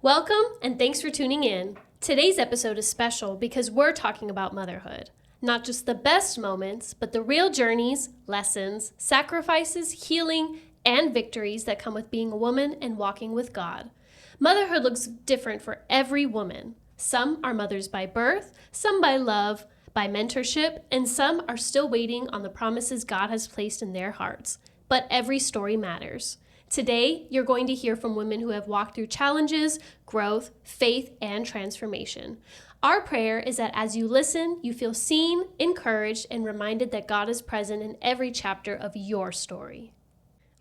Welcome, and thanks for tuning in. Today's episode is special because we're talking about motherhood. Not just the best moments, but the real journeys, lessons, sacrifices, healing, and victories that come with being a woman and walking with God. Motherhood looks different for every woman. Some are mothers by birth, some by love, by mentorship, and some are still waiting on the promises God has placed in their hearts. But every story matters. Today, you're going to hear from women who have walked through challenges, growth, faith, and transformation. Our prayer is that as you listen, you feel seen, encouraged, and reminded that God is present in every chapter of your story.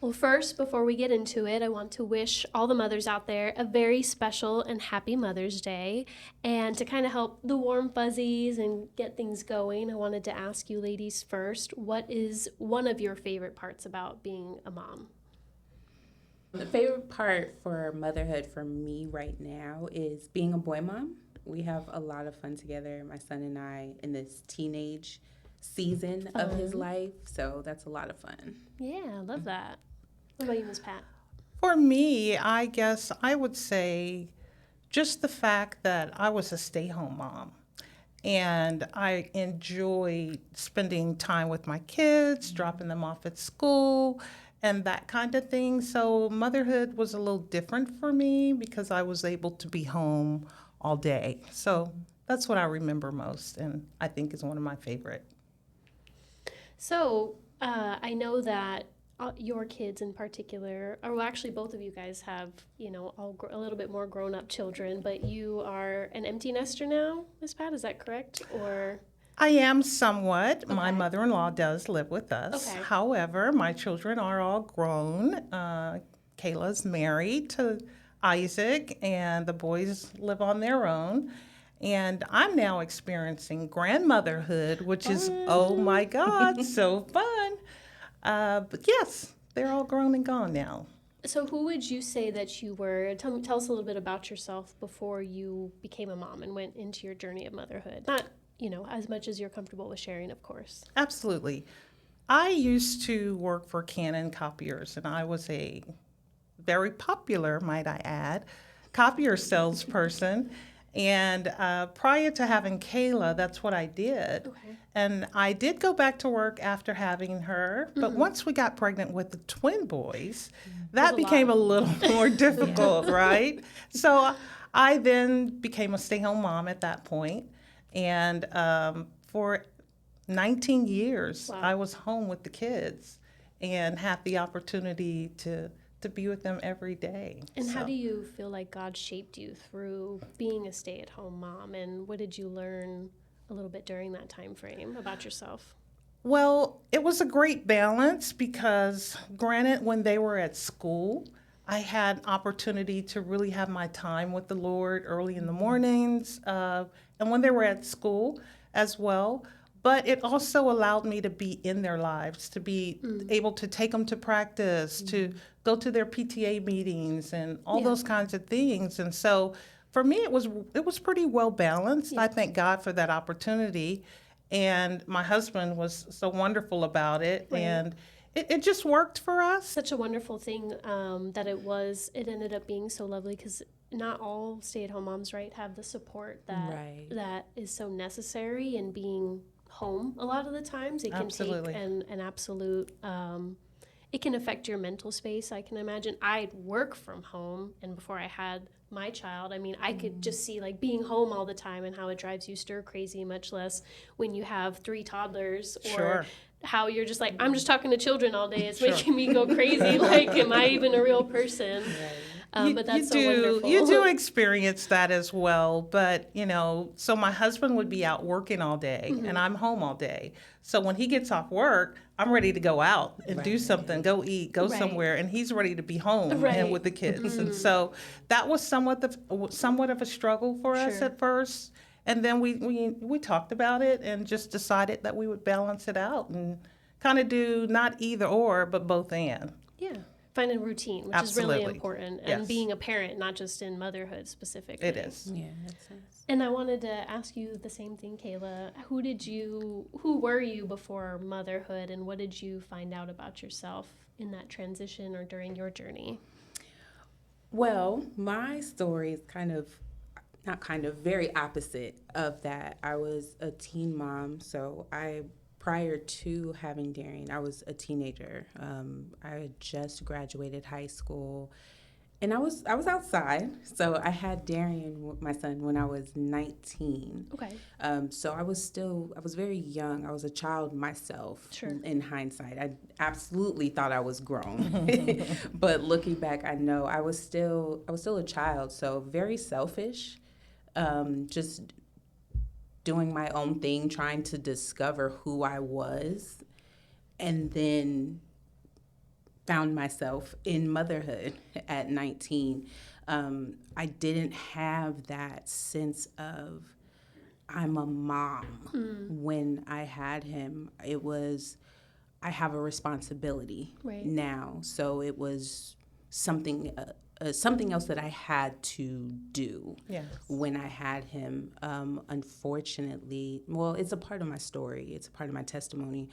Well, first, before we get into it, I want to wish all the mothers out there a very special and happy Mother's Day. And to kind of help the warm fuzzies and get things going, I wanted to ask you ladies first, what is one of your favorite parts about being a mom? The favorite part for motherhood for me right now is being a boy mom. We have a lot of fun together, my son and I, in this teenage season of his life. So that's a lot of fun. Yeah, I love that. What about you, Ms. Pat? For me, I guess I would say just the fact that I was a stay-home mom. And I enjoy spending time with my kids, dropping them off at school, and that kind of thing. So motherhood was a little different for me because I was able to be home all day. So that's what I remember most, and I think is one of my favorite. So, I know that your kids in particular, or well, actually both of you guys have, a little bit more grown-up children, but you are an empty nester now, Miss Pat, is that correct? Or I am somewhat. Okay. My mother-in-law does live with us. Okay. However, my children are all grown. Kayla's married to Isaac, and the boys live on their own. And I'm now experiencing grandmotherhood, which is, oh my God, so fun. But yes, they're all grown and gone now. so who would you say that you were? Tell us a little bit about yourself before you became a mom and went into your journey of motherhood. Not, as much as you're comfortable with sharing, of course. Absolutely. I used to work for Canon copiers, and I was a very popular, might I add, copier salesperson. And prior to having Kayla, that's what I did. Okay. And I did go back to work after having her, but once we got pregnant with the twin boys, that became a little more difficult, right? So I then became a stay-home mom at that point, and for 19 years, Wow. I was home with the kids and had the opportunity to be with them every day. And how So- do you feel like God shaped you through being a stay-at-home mom? And what did you learn a little bit during that time frame about yourself? Well, it was a great balance because, granted, when they were at school, I had opportunity to really have my time with the Lord early in the mornings, and when they were at school as well. But it also allowed me to be in their lives, to be able to take them to practice, to go to their PTA meetings, and all those kinds of things. And so, for me, it was pretty well balanced. I thank God for that opportunity, and my husband was so wonderful about it, Right. and it just worked for us. Such a wonderful thing that it ended up being so lovely because not all stay-at-home moms, right, have the support Right. that is so necessary in being home a lot of the times. It can Absolutely. take an absolute, it can affect your mental space, I can imagine. I work from home, and before I had my child, I mean, I could just see like being home all the time and how it drives you stir crazy, much less when you have 3 toddlers or Sure. how you're just like, I'm just talking to children all day. It's Sure. making me go crazy. Like, am I even a real person? But that's so wonderful. You do experience that as well, but so my husband would be out working all day, and I'm home all day. So when he gets off work, I'm ready to go out and do something, go eat, go Right. somewhere, and he's ready to be home Right. and with the kids. And so that was somewhat of a struggle for us Sure. at first, and then we talked about it and just decided that we would balance it out and kind of do not either or, but both and. Yeah. Find a routine, which is really Absolutely. important. And Yes. being a parent, not just in motherhood specifically. It is. Yeah, makes sense. And I wanted to ask you the same thing, Kayla. Who were you before motherhood, and what did you find out about yourself in that transition or during your journey? Well, my story is very opposite of that. I was a teen mom, so prior to having Darian, I was a teenager. I had just graduated high school, and I was outside. So I had Darian, my son, when I was 19. Okay. So I was very young. I was a child myself. Sure. In hindsight, I absolutely thought I was grown, but looking back, I know I was still a child. So very selfish, just doing my own thing, trying to discover who I was, and then found myself in motherhood at 19. I didn't have that sense of I'm a mom when I had him. It was, I have a responsibility now. So it was something else that I had to do when I had him. Unfortunately, well, it's a part of my story. It's a part of my testimony.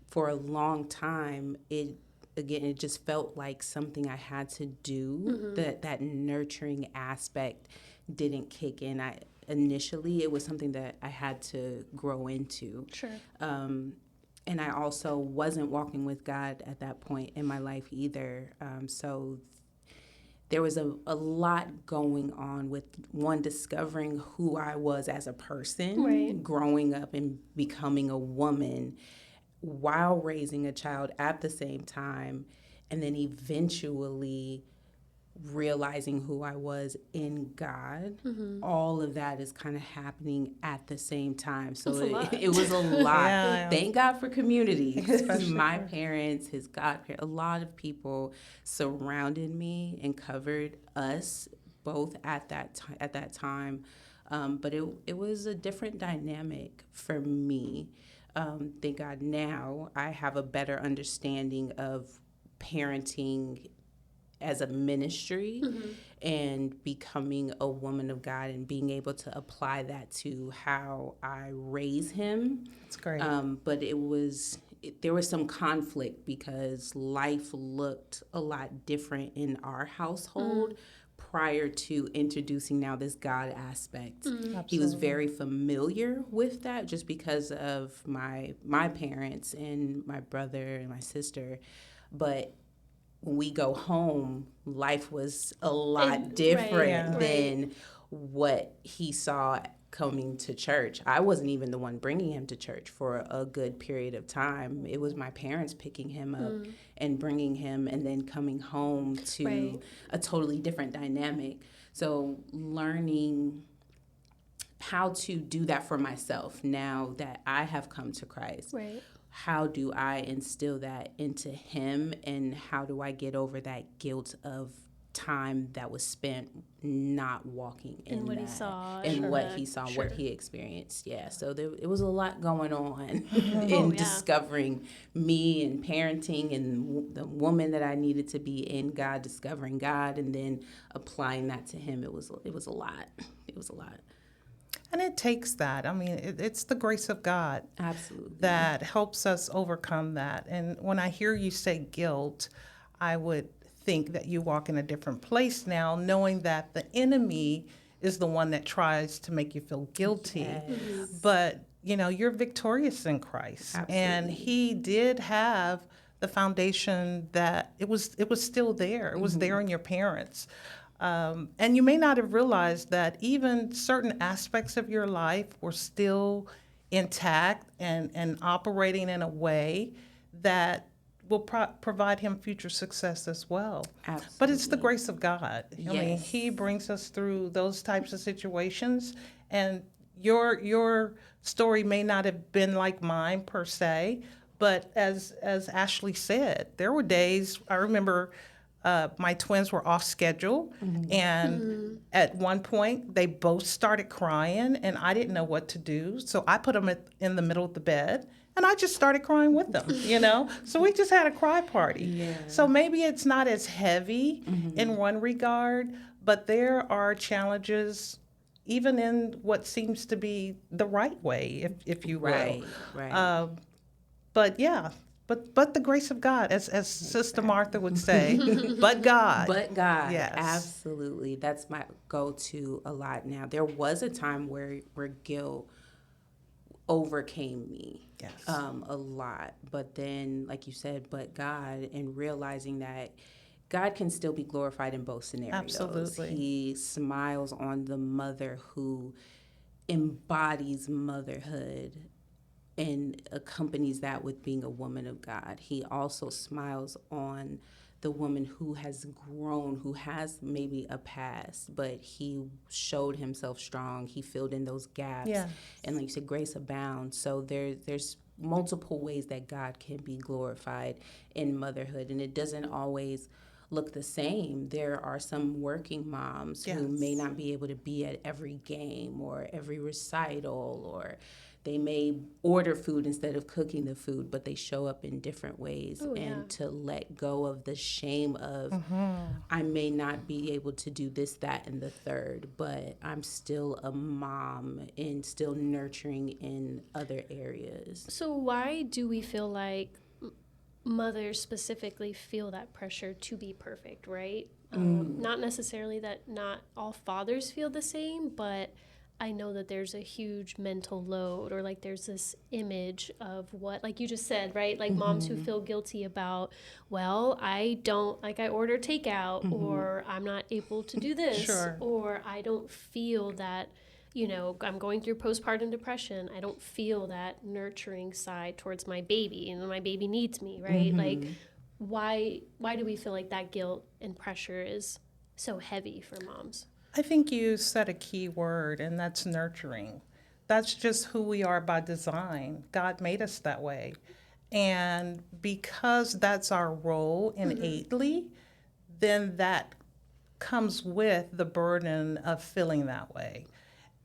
For a long time, it just felt like something I had to do. That nurturing aspect didn't kick in. Initially, it was something that I had to grow into. Sure. And I also wasn't walking with God at that point in my life either. So there was a lot going on with discovering who I was as a person, growing up and becoming a woman while raising a child at the same time, and then eventually realizing who I was in God. All of that is kind of happening at the same time. So it was a lot. Yeah. Thank God for community. My parents, his godparents, a lot of people surrounded me and covered us both at that time. But it was a different dynamic for me. Thank God now I have a better understanding of parenting as a ministry and becoming a woman of God and being able to apply that to how I raise him. That's great. But there was some conflict because life looked a lot different in our household prior to introducing now this God aspect. He was very familiar with that just because of my parents and my brother and my sister. But when we go home, life was a lot different than what he saw coming to church. I wasn't even the one bringing him to church for a good period of time. It was my parents picking him up and bringing him and then coming home to a totally different dynamic. So learning how to do that for myself now that I have come to Christ. How do I instill that into him, and how do I get over that guilt of time that was spent not walking in what that, he saw and what he saw, what he experienced. So it was a lot going on in discovering me and parenting and the woman that I needed to be in God, discovering God, and then applying that to him. It was a lot. It was a lot. And it takes that. I mean, it's the grace of God. Absolutely. That helps us overcome that. And when I hear you say guilt, I would think that you walk in a different place now, knowing that the enemy is the one that tries to make you feel guilty. But, you're victorious in Christ. Absolutely. And he did have the foundation that it was still there. It was there in your parents. And you may not have realized that even certain aspects of your life were still intact and operating in a way that will provide him future success as well. Absolutely. But it's the grace of God. I mean, he brings us through those types of situations, and your story may not have been like mine per se, but as Ashley said, there were days, I remember my twins were off schedule, and at one point they both started crying, and I didn't know what to do. So I put them in the middle of the bed, and I just started crying with them, So we just had a cry party. Yeah. So maybe it's not as heavy in one regard, but there are challenges even in what seems to be the right way, if you will. Right. But yeah, But the grace of God, as Sister Martha would say, but God. But God, Yes. absolutely. That's my go-to a lot now. There was a time where guilt overcame me, Yes. a lot. But then, like you said, but God, and realizing that God can still be glorified in both scenarios. Absolutely. He smiles on the mother who embodies motherhood and accompanies that with being a woman of God. He also smiles on the woman who has grown, who has maybe a past, but he showed himself strong. He filled in those gaps. Yes. And like you said, grace abounds. So there's multiple ways that God can be glorified in motherhood. And it doesn't always look the same. There are some working moms Yes. who may not be able to be at every game or every recital, or they may order food instead of cooking the food, but they show up in different ways. Oh, yeah. And to let go of the shame of, I may not be able to do this, that, and the third, but I'm still a mom and still nurturing in other areas. So why do we feel like mothers specifically feel that pressure to be perfect, right? Not necessarily that not all fathers feel the same, but I know that there's a huge mental load, or like there's this image of what, like you just said, right? Like moms who feel guilty about, well, I don't, like I order takeout, or I'm not able to do this, Sure. or I don't feel that, I'm going through postpartum depression. I don't feel that nurturing side towards my baby, and my baby needs me, right? Like, why do we feel like that guilt and pressure is so heavy for moms? I think you said a key word, and that's nurturing. That's just who we are by design. God made us that way. And because that's our role innately, then that comes with the burden of feeling that way.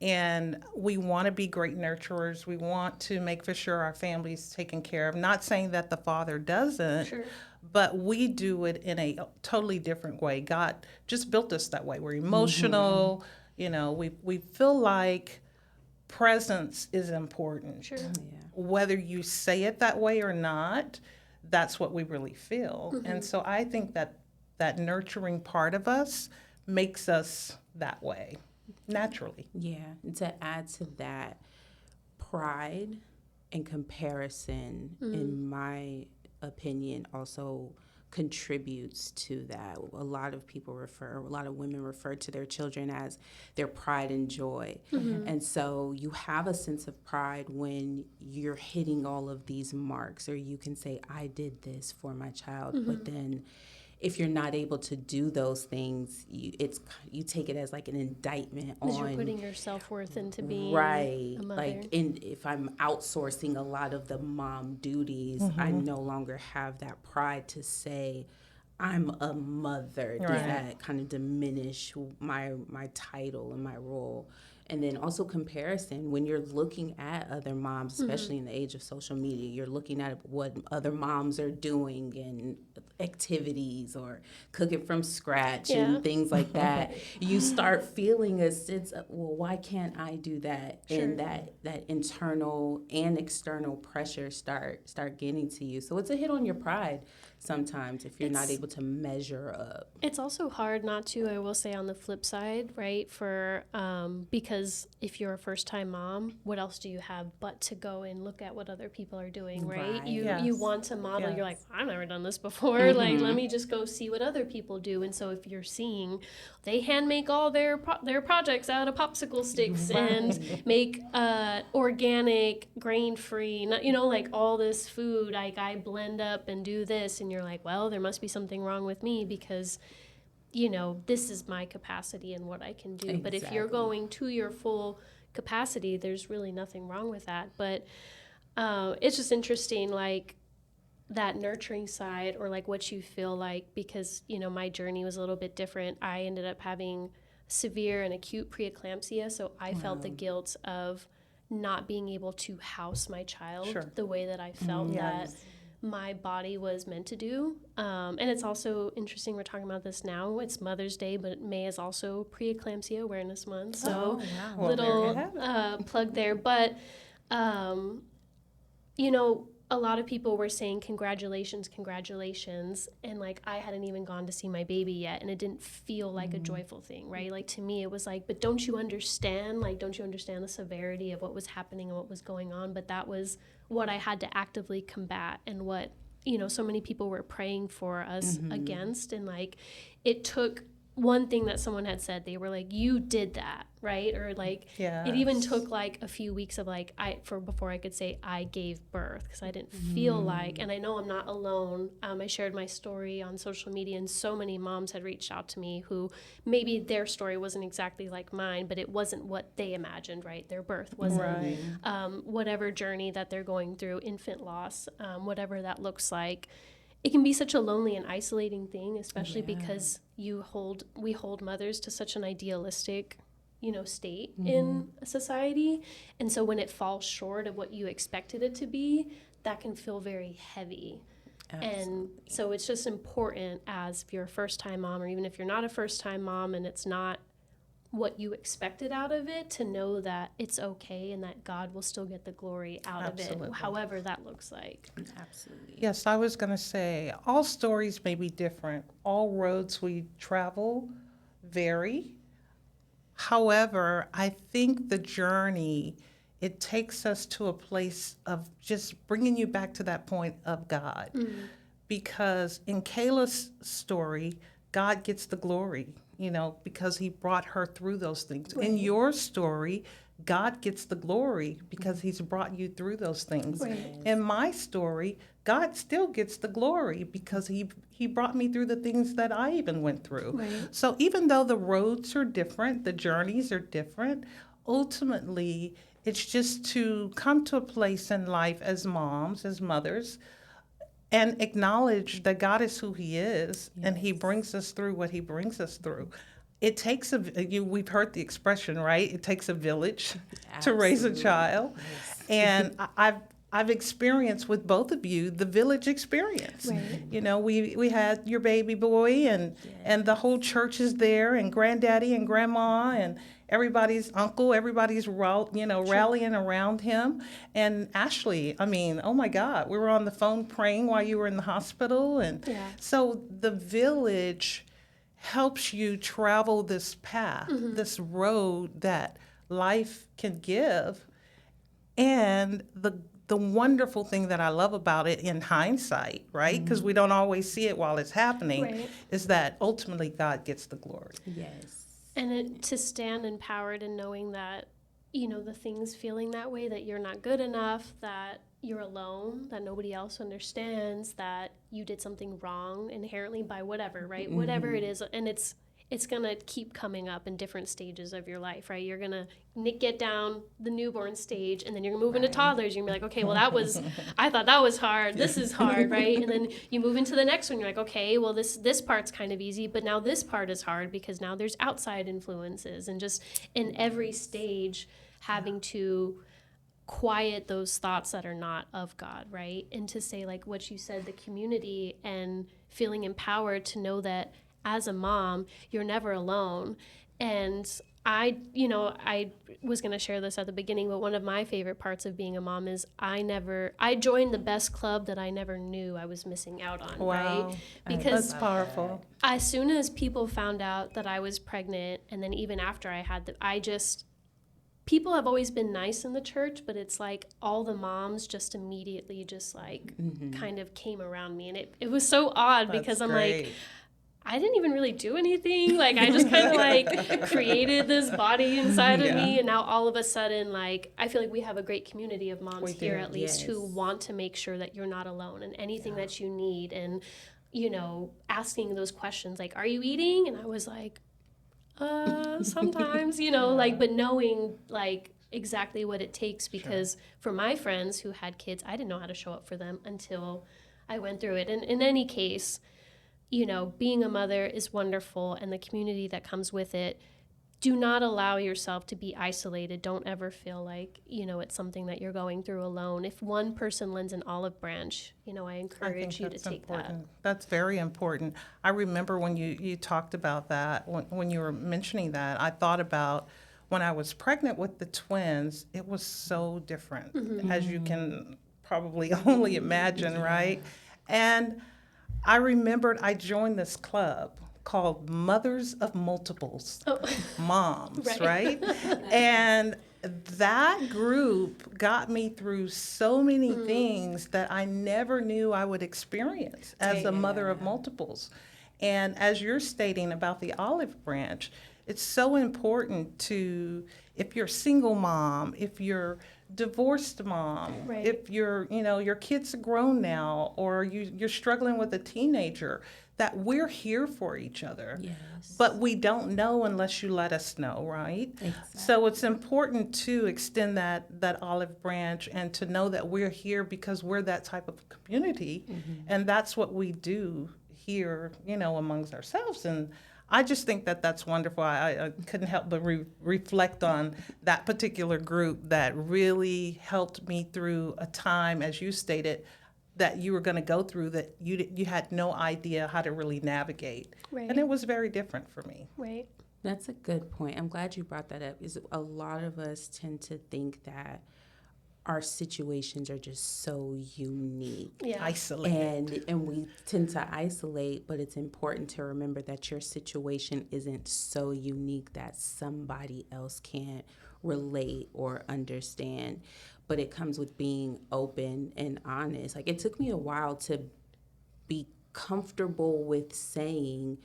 And we want to be great nurturers. We want to make for sure our family's taken care of. Not saying that the father doesn't, Sure. but we do it in a totally different way. God just built us that way. We're emotional. We feel like presence is important. Sure. Yeah. Whether you say it that way or not, that's what we really feel. And so I think that nurturing part of us makes us that way naturally. Yeah, and to add to that, pride and comparison, in my opinion, also contributes to that. A lot of women refer to their children as their pride and joy. And so you have a sense of pride when you're hitting all of these marks, or you can say, I did this for my child, but then if you're not able to do those things, you take it as like an indictment on. Because you're putting your self-worth into being right. a mother. Like, if I'm outsourcing a lot of the mom duties, I no longer have that pride to say, I'm a mother. Does that kind of diminish my title and my role? And then also comparison. When you're looking at other moms, especially in the age of social media, you're looking at what other moms are doing and activities, or cooking from scratch and things like that. You start feeling a sense of, well, why can't I do that? Sure. And that internal and external pressure start getting to you. So it's a hit on your pride sometimes if you're not able to measure up. It's also hard not to, I will say, on the flip side, right? For because if you're a first-time mom, what else do you have but to go and look at what other people are doing, right? Right. You want to model. Yes. You're like, I've never done this before. Like, let me just go see what other people do. And so if you're seeing they hand make all their projects out of popsicle sticks and make organic, grain-free, like all this food, like I blend up and do this, and you're like, well, there must be something wrong with me because this is my capacity and what I can do. But if you're Exactly. going to your full capacity, there's really nothing wrong with that. But it's just interesting, like that nurturing side, or like what you feel like, because, my journey was a little bit different. I ended up having severe and acute preeclampsia. So I felt the guilt of not being able to house my child Sure. the way that I felt that my body was meant to do. And it's also interesting, we're talking about this now. It's Mother's Day, but May is also Preeclampsia Awareness Month. So little plug there. But, a a lot of people were saying congratulations, congratulations, and like I hadn't even gone to see my baby yet, and it didn't feel like a joyful thing, right? Like to me it was like, but don't you understand, like don't you understand the severity of what was happening and what was going on? But that was what I had to actively combat, and what, you know, so many people were praying for us against. And like it took one thing that someone had said, they were like, you did that, right? Or like it even took like a few weeks of like before I could say I gave birth, because I didn't feel like, and I know I'm not alone. I shared my story on social media, and so many moms had reached out to me who maybe their story wasn't exactly like mine, but it wasn't what they imagined, right? Their birth wasn't whatever journey that they're going through, infant loss, whatever that looks like. It can be such a lonely and isolating thing, especially because we hold mothers to such an idealistic, you know, state in society. And so when it falls short of what you expected it to be, that can feel very heavy. Absolutely. And so it's just important, as if you're a first-time mom, or even if you're not a first-time mom and it's not what you expected out of it, to know that it's okay and that God will still get the glory out of it, however that looks like. Absolutely. Yes, I was going to say, all stories may be different. All roads we travel vary. However, I think the journey, it takes us to a place of just bringing you back to that point of God. Because in Kayla's story, God gets the glory, you know, because he brought her through those things. Right. In your story, God gets the glory because he's brought you through those things. Right. In my story, God still gets the glory because he brought me through the things that I even went through. Right. So even though the roads are different, the journeys are different, ultimately it's just to come to a place in life as moms, as mothers, and acknowledge that God is who he is, and he brings us through what he brings us through. It takes we've heard the expression, right? It takes a village to raise a child. Yes. And I've experienced with both of you the village experience. Right. You know, we had your baby boy, and the whole church is there, and granddaddy and grandma and everybody's uncle, everybody's rallying around him. And Ashley, I mean, oh my God, we were on the phone praying while you were in the hospital. And so the village helps you travel this path, this road that life can give. And the wonderful thing that I love about it in hindsight, right? Because we don't always see it while it's happening, is that ultimately God gets the glory. Yes. And to stand empowered in knowing that, you know, the things feeling that way, that you're not good enough, that you're alone, that nobody else understands, that you did something wrong inherently by whatever, right? Whatever it is. And it's going to keep coming up in different stages of your life, right? You're going to get down the newborn stage, and then you're going to move into toddlers. You're going to be like, okay, well, I thought that was hard. This is hard, right? And then you move into the next one. You're like, okay, well, this part's kind of easy, but now this part is hard because now there's outside influences. And just in every stage having to quiet those thoughts that are not of God, right? And to say, like what you said, the community, and feeling empowered to know that as a mom, you're never alone. And I was going to share this at the beginning, but one of my favorite parts of being a mom is I joined the best club that I never knew I was missing out on, right? Because that's powerful. As soon as people found out that I was pregnant, and then even after I had people have always been nice in the church, but it's like all the moms just immediately just like kind of came around me. And it was so odd because I'm like, I didn't even really do anything. Like, I just kind of like created this body inside of me. And now all of a sudden, like, I feel like we have a great community of moms here at least who want to make sure that you're not alone and anything that you need. And, you know, asking those questions like, are you eating? And I was like, sometimes, you know, like, but knowing like exactly what it takes, because for my friends who had kids, I didn't know how to show up for them until I went through it. And in any case, you know, being a mother is wonderful, and the community that comes with it. Do not allow yourself to be isolated. Don't ever feel like, you know, it's something that you're going through alone. If one person lends an olive branch, you know, I encourage you to take that. That's very important. I remember when you talked about that, when you were mentioning that, I thought about when I was pregnant with the twins, it was so different, as you can probably only imagine, right? And I remembered I joined this club called Mothers of Multiples, moms, right? And that group got me through so many things that I never knew I would experience as a mother of multiples. And as you're stating about the olive branch, it's so important to, if you're a single mom, if you're divorced mom, if you're, your kids are grown now, or you're struggling with a teenager, that we're here for each other. Yes. But we don't know unless you let us know, right? Exactly. So it's important to extend that olive branch and to know that we're here because we're that type of community. And that's what we do here, amongst ourselves. And I just think that that's wonderful. I couldn't help but reflect on that particular group that really helped me through a time, as you stated, that you were going to go through that you had no idea how to really navigate. Right. And it was very different for me. Right. That's a good point. I'm glad you brought that up. Is a lot of us tend to think that our situations are just so unique. Isolated. And we tend to isolate, but it's important to remember that your situation isn't so unique that somebody else can't relate or understand. But it comes with being open and honest. Like, it took me a while to be comfortable with saying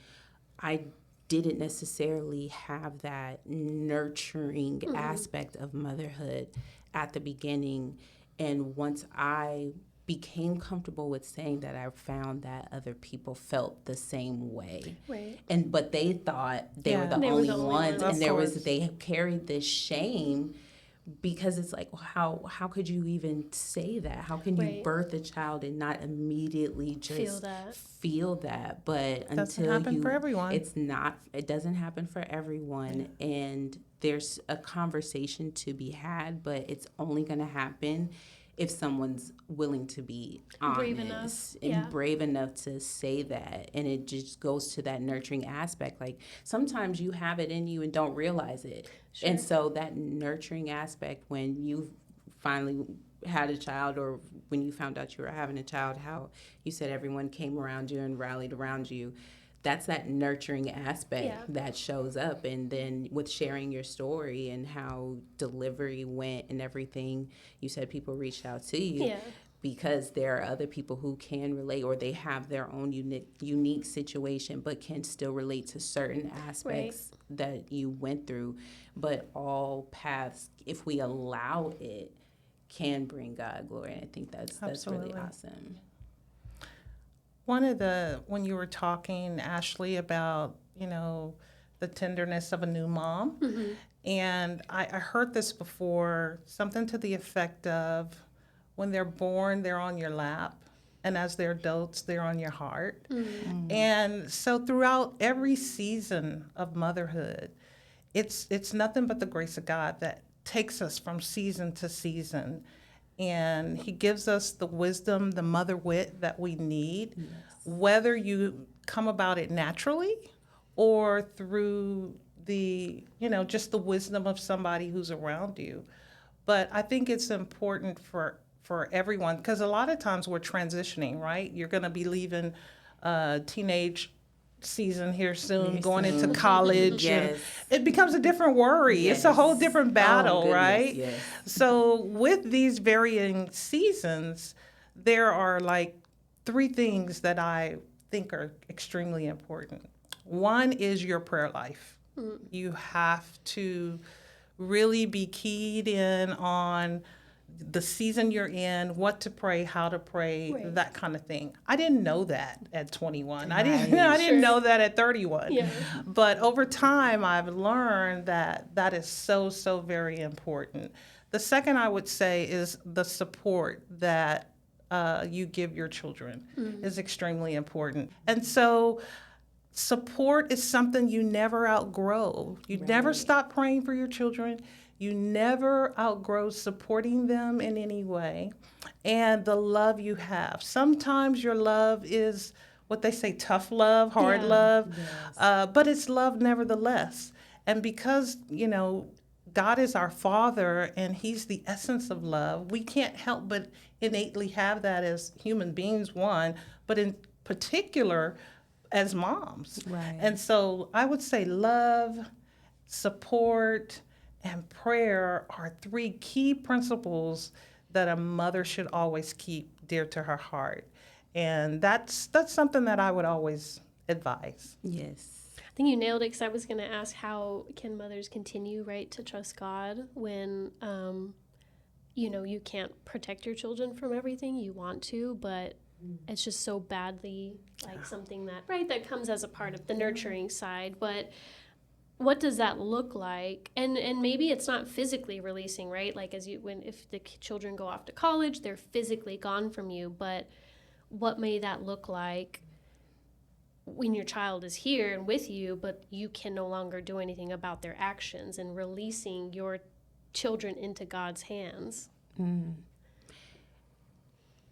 I didn't necessarily have that nurturing aspect of motherhood at the beginning. And once I became comfortable with saying that, I found that other people felt the same way. Right. But they thought they were the only ones, and they carried this shame, because it's like, well, how could you even say that? How can you birth a child and not immediately just feel that? But it doesn't happen for everyone. It doesn't happen for everyone. And there's a conversation to be had, but it's only going to happen if someone's willing to be honest and brave enough to say that. And it just goes to that nurturing aspect. Like, sometimes you have it in you and don't realize it. Sure. And so that nurturing aspect, when you finally had a child, or when you found out you were having a child, how you said everyone came around you and rallied around you, that's that nurturing aspect that shows up. And then with sharing your story and how delivery went and everything, you said people reached out to you because there are other people who can relate, or they have their own unique situation, but can still relate to certain aspects that you went through. But all paths, if we allow it, can bring God glory. And I think that's really awesome. When you were talking, Ashley, about, the tenderness of a new mom, and I heard this before, something to the effect of, when they're born, they're on your lap, and as they're adults, they're on your heart. And so throughout every season of motherhood, it's nothing but the grace of God that takes us from season to season. And he gives us the wisdom, the mother wit that we need, whether you come about it naturally or through the, just the wisdom of somebody who's around you. But I think it's important for everyone, because a lot of times we're transitioning, right? You're going to be leaving teenage season here soon, going into college. And it becomes a different worry. It's a whole different battle, right? So with these varying seasons, there are like 3 things that I think are extremely important. One is your prayer life. You have to really be keyed in on the season you're in, what to pray, how to pray, that kind of thing. I didn't know that at 21. I didn't know that at 31. But over time, I've learned that is so, so very important. The second I would say is the support that you give your children is extremely important. And so support is something you never outgrow. You never stop praying for your children. You never outgrow supporting them in any way. And the love you have. Sometimes your love is what they say, tough love, hard love, but it's love nevertheless. And because, God is our Father, and He's the essence of love. We can't help but innately have that as human beings, one, but in particular as moms. Right. And so I would say love, support, and prayer are three key principles that a mother should always keep dear to her heart. And that's something that I would always advise. Yes. I think you nailed it, because I was going to ask, how can mothers continue, right, to trust God when, you can't protect your children from everything you want to, but it's just so badly like something that, right, that comes as a part of the nurturing side. But what does that look like? And maybe it's not physically releasing, right? Like if the children go off to college, they're physically gone from you, but what may that look like when your child is here and with you, but you can no longer do anything about their actions, and releasing your children into God's hands?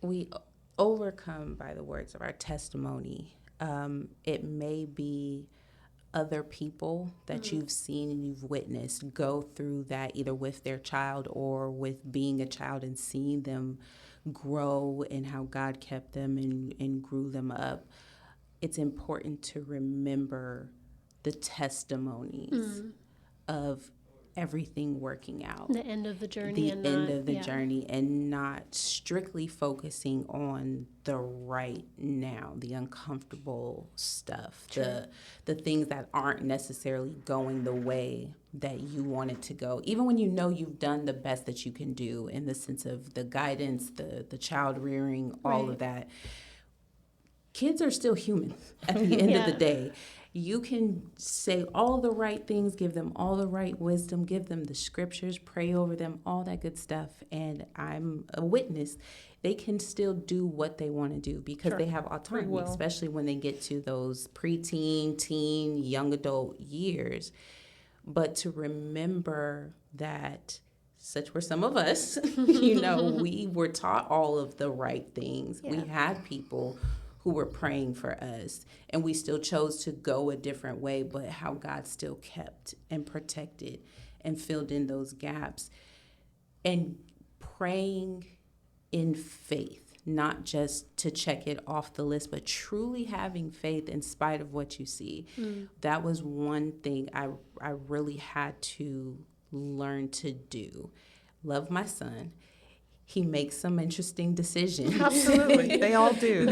We overcome by the words of our testimony. It may be other people that you've seen and you've witnessed go through that, either with their child or with being a child, and seeing them grow and how God kept them and grew them up. It's important to remember the testimonies of everything working out. The end of the journey. Journey, and not strictly focusing on the right now, the uncomfortable stuff, the things that aren't necessarily going the way that you want it to go. Even when you know you've done the best that you can do in the sense of the guidance, the child rearing, all of that. Kids are still human at the end of the day. You can say all the right things, give them all the right wisdom, give them the scriptures, pray over them, all that good stuff. And I'm a witness. They can still do what they want to do because they have autonomy, especially when they get to those preteen, teen, young adult years. But to remember that such were some of us, we were taught all of the right things. Yeah. We had people who were praying for us, and we still chose to go a different way, but how God still kept and protected and filled in those gaps. And praying in faith, not just to check it off the list, but truly having faith in spite of what you see. That was one thing I really had to learn to do. Love my son. He makes some interesting decisions. Absolutely. They all do.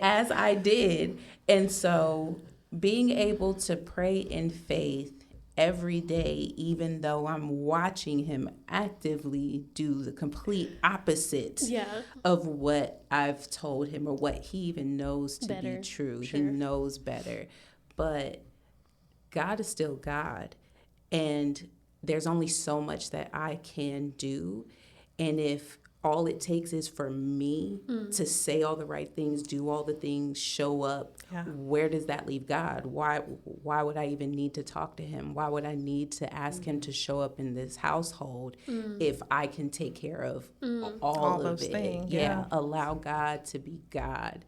As I did. And so being able to pray in faith every day, even though I'm watching him actively do the complete opposite of what I've told him or what he even knows to be true. Sure. He knows better. But God is still God. And there's only so much that I can do. And if all it takes is for me to say all the right things, do all the things, show up, where does that leave God? Why would I even need to talk to him? Why would I need to ask him to show up in this household if I can take care of all of those it? Things, yeah. Allow God to be God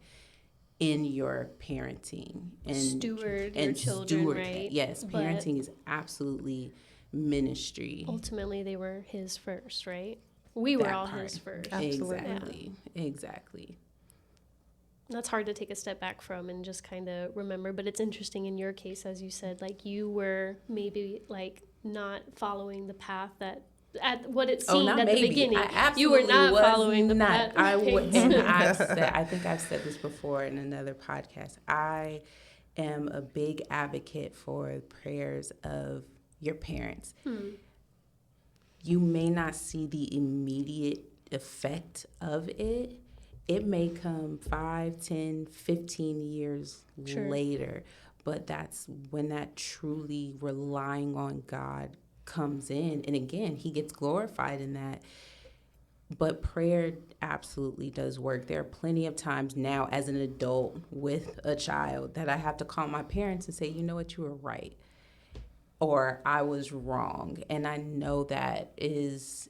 in your parenting. And steward your children, right? Yes, parenting is absolutely ministry. Ultimately, they were his first, right? We were all his first. Absolutely. Exactly. That's hard to take a step back from and just kind of remember. But it's interesting in your case, as you said, like you were maybe like not following the path that at what it seemed at the beginning. You were not following the path. I think I've said this before in another podcast. I am a big advocate for prayers of your parents. You may not see the immediate effect of it. It may come 5, 10, 15 years later, but that's when that truly relying on God comes in. And again, he gets glorified in that. But prayer absolutely does work. There are plenty of times now as an adult with a child that I have to call my parents and say, you know what, you were right. Or I was wrong. And I know that it's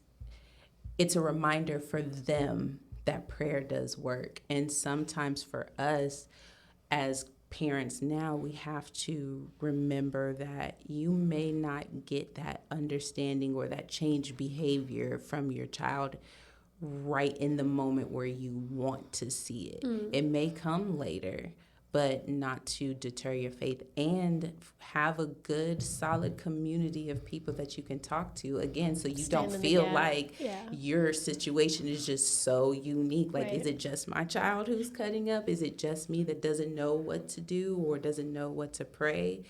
a reminder for them that prayer does work. And sometimes for us as parents now, we have to remember that you may not get that understanding or that changed behavior from your child right in the moment where you want to see it. It may come later, but not to deter your faith, and have a good, solid community of people that you can talk to, again, so you don't feel like your situation is just so unique. Like, is it just my child who's cutting up? Is it just me that doesn't know what to do or doesn't know what to pray?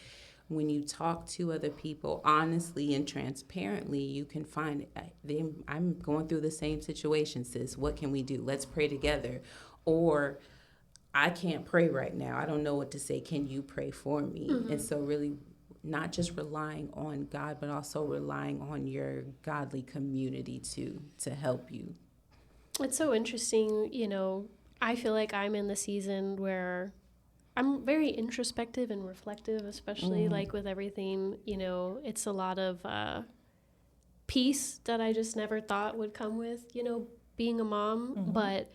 When you talk to other people honestly and transparently, you can find, I'm going through the same situation, sis. What can we do? Let's pray together. Or, I can't pray right now. I don't know what to say. Can you pray for me? And so really not just relying on God, but also relying on your godly community to help you. It's so interesting. I feel like I'm in the season where I'm very introspective and reflective, especially like with everything. It's a lot of peace that I just never thought would come with, being a mom. But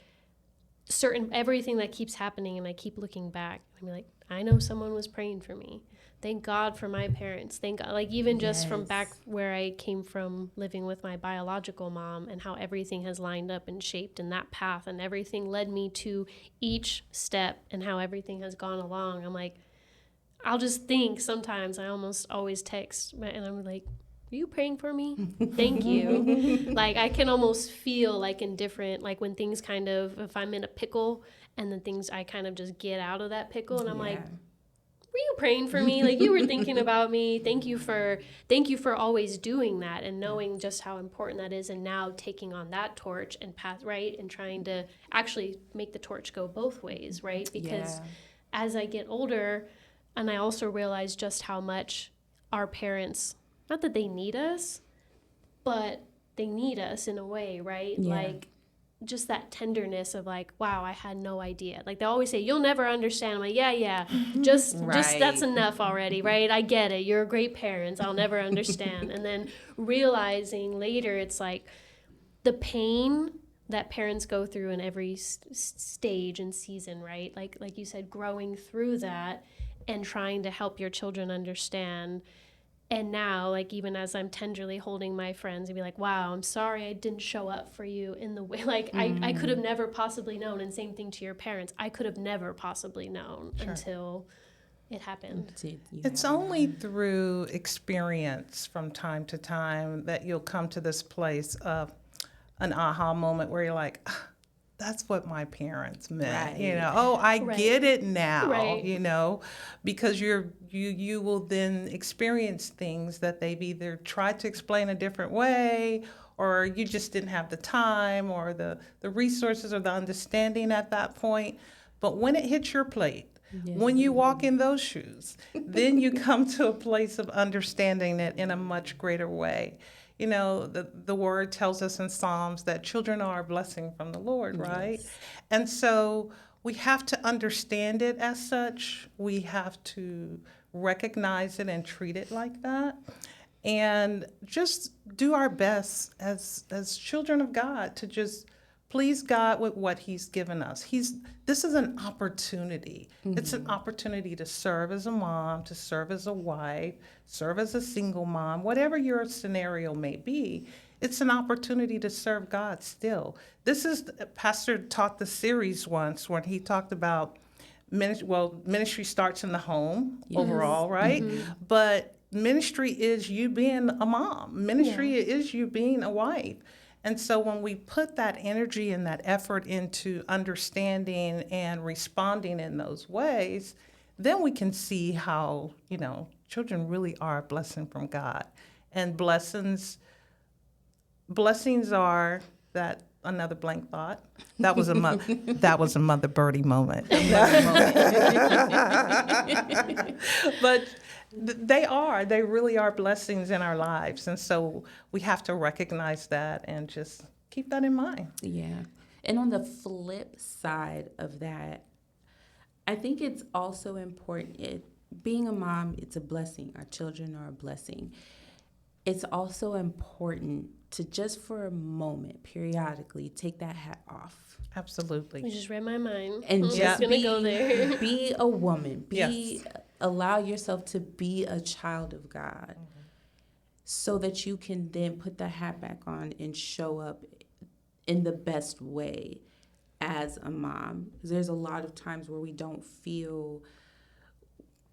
everything that keeps happening, and I keep looking back, I'm like, I know someone was praying for me. Thank God for my parents. Thank God. Like, even just from back where I came from, living with my biological mom, and how everything has lined up and shaped in that path, and everything led me to each step, and how everything has gone along. I'm like, I'll just think sometimes, I almost always text, and I'm like, are you praying for me? Thank you. Like, I can almost feel like in different, like when things kind of, if I'm in a pickle and then things, I kind of just get out of that pickle, and I'm like, were you praying for me? Like, you were thinking about me. Thank you for always doing that, and knowing just how important that is, and now taking on that torch and path, right? And trying to actually make the torch go both ways, right? Because as I get older, and I also realize just how much our parents, not that they need us, but they need us in a way, right? Like, just that tenderness of like, wow, I had no idea. Like, they always say, you'll never understand. I'm like, yeah, just that's enough already, right? I get it. You're great parents. I'll never understand. And then realizing later, it's like the pain that parents go through in every stage and season, right? Like you said, growing through that and trying to help your children understand. And now, like, even as I'm tenderly holding my friends and be like, wow, I'm sorry I didn't show up for you in the way, like, I could have never possibly known. And same thing to your parents. I could have never possibly known until it happened. It's only through experience from time to time that you'll come to this place of an aha moment where you're like, that's what my parents meant, I get it now, because you will then experience things that they've either tried to explain a different way, or you just didn't have the time or the resources or the understanding at that point. But when it hits your plate, when you walk in those shoes, then you come to a place of understanding it in a much greater way. The word tells us in Psalms that children are a blessing from the Lord, right? And so we have to understand it as such. We have to recognize it and treat it like that. And just do our best as children of God to just please God with what He's given us. This is an opportunity. It's an opportunity to serve as a mom, to serve as a wife, serve as a single mom, whatever your scenario may be. It's an opportunity to serve God still. Pastor taught the series once when he talked about ministry starts in the home overall, right? But ministry is you being a mom. Ministry is you being a wife. And so when we put that energy and that effort into understanding and responding in those ways, then we can see how, children really are a blessing from God. And blessings are that another blank thought. That was a Mother Birdie moment. But they really are blessings in our lives. And so we have to recognize that and just keep that in mind. Yeah. And on the flip side of that, I think it's also important. Being a mom, it's a blessing. Our children are a blessing. it's also important to just for a moment, periodically, take that hat off. Absolutely. You just read my mind. And I'm just gonna go there. be a woman. Yes. Allow yourself to be a child of God, so that you can then put the hat back on and show up in the best way as a mom. There's a lot of times where we don't feel,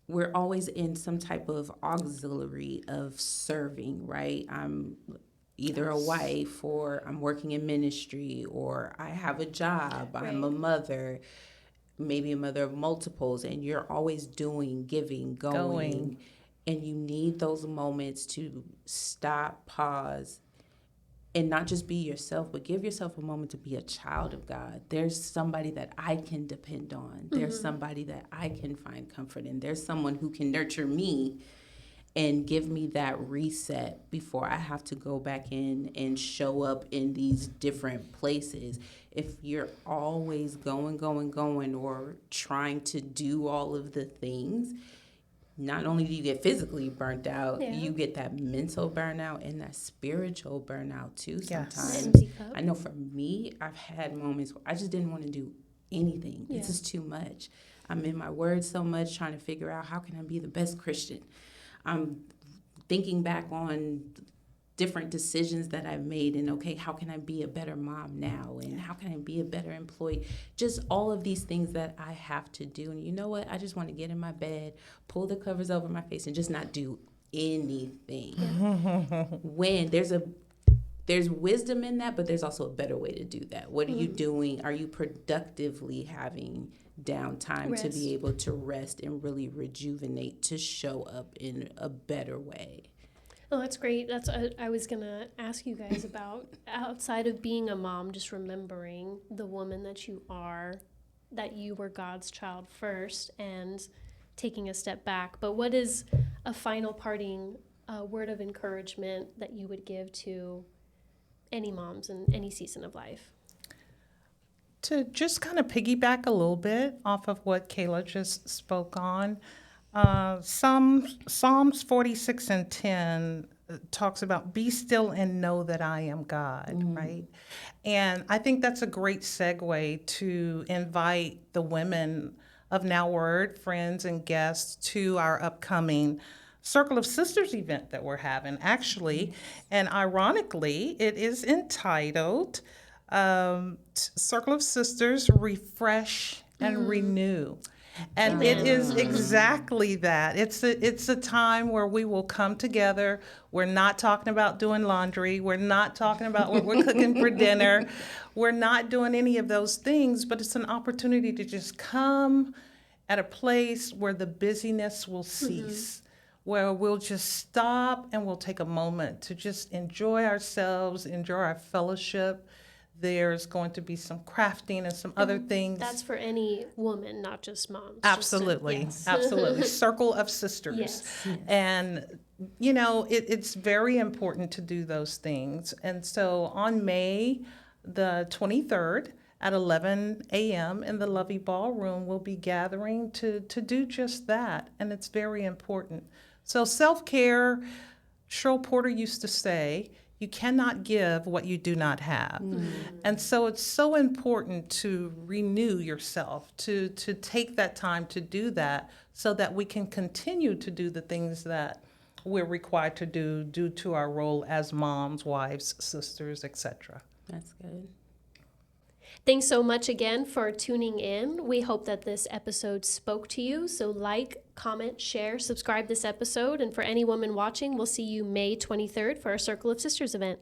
we're always in some type of auxiliary of serving, right? I'm either a wife, or I'm working in ministry, or I have a job, I'm a mother, maybe a mother of multiples, and you're always doing, giving, going. And you need those moments to stop, pause, and not just be yourself, but give yourself a moment to be a child of God. There's somebody that I can depend on. There's somebody that I can find comfort in. There's someone who can nurture me and give me that reset before I have to go back in and show up in these different places. If you're always going, or trying to do all of the things, not only do you get physically burnt out, you get that mental burnout and that spiritual burnout too sometimes. Yes. I know for me, I've had moments where I just didn't want to do anything. It's just too much. I'm in my word so much, trying to figure out how can I be the best Christian. I'm thinking back on different decisions that I've made, and okay, how can I be a better mom now, and how can I be a better employee? Just all of these things that I have to do. And you know what? I just want to get in my bed, pull the covers over my face, and just not do anything. When there's wisdom in that, but there's also a better way to do that. What are you doing? Are you productively having downtime to be able to rest and really rejuvenate, to show up in a better way? Oh, that's great. That's I was going to ask you guys about, outside of being a mom, just remembering the woman that you are, that you were God's child first, and taking a step back. But what is a final parting word of encouragement that you would give to any moms in any season of life? To just kind of piggyback a little bit off of what Kayla just spoke on, Psalms 46:10 talks about be still and know that I am God, right? And I think that's a great segue to invite the women of Now Word, friends and guests, to our upcoming Circle of Sisters event that we're having, actually. And ironically, it is entitled Circle of Sisters Refresh and Renew. And it is exactly that. It's a time where we will come together. We're not talking about doing laundry. We're not talking about what we're cooking for dinner. We're not doing any of those things, but it's an opportunity to just come at a place where the busyness will cease, where we'll just stop and we'll take a moment to just enjoy ourselves, enjoy our fellowship. There's going to be some crafting and some other things. That's for any woman, not just moms. Absolutely. Absolutely. Circle of Sisters. Yes. And, you know, it's very important to do those things. And so on May the 23rd at 11 a.m. in the Lovey Ballroom, we'll be gathering to do just that. And it's very important. So self-care, Cheryl Porter used to say, you cannot give what you do not have. And so it's so important to renew yourself, to take that time to do that so that we can continue to do the things that we're required to do due to our role as moms, wives, sisters, etc. That's good. Thanks so much again for tuning in. We hope that this episode spoke to you. So like, comment, share, subscribe this episode. And for any woman watching, we'll see you May 23rd for our Circle of Sisters event.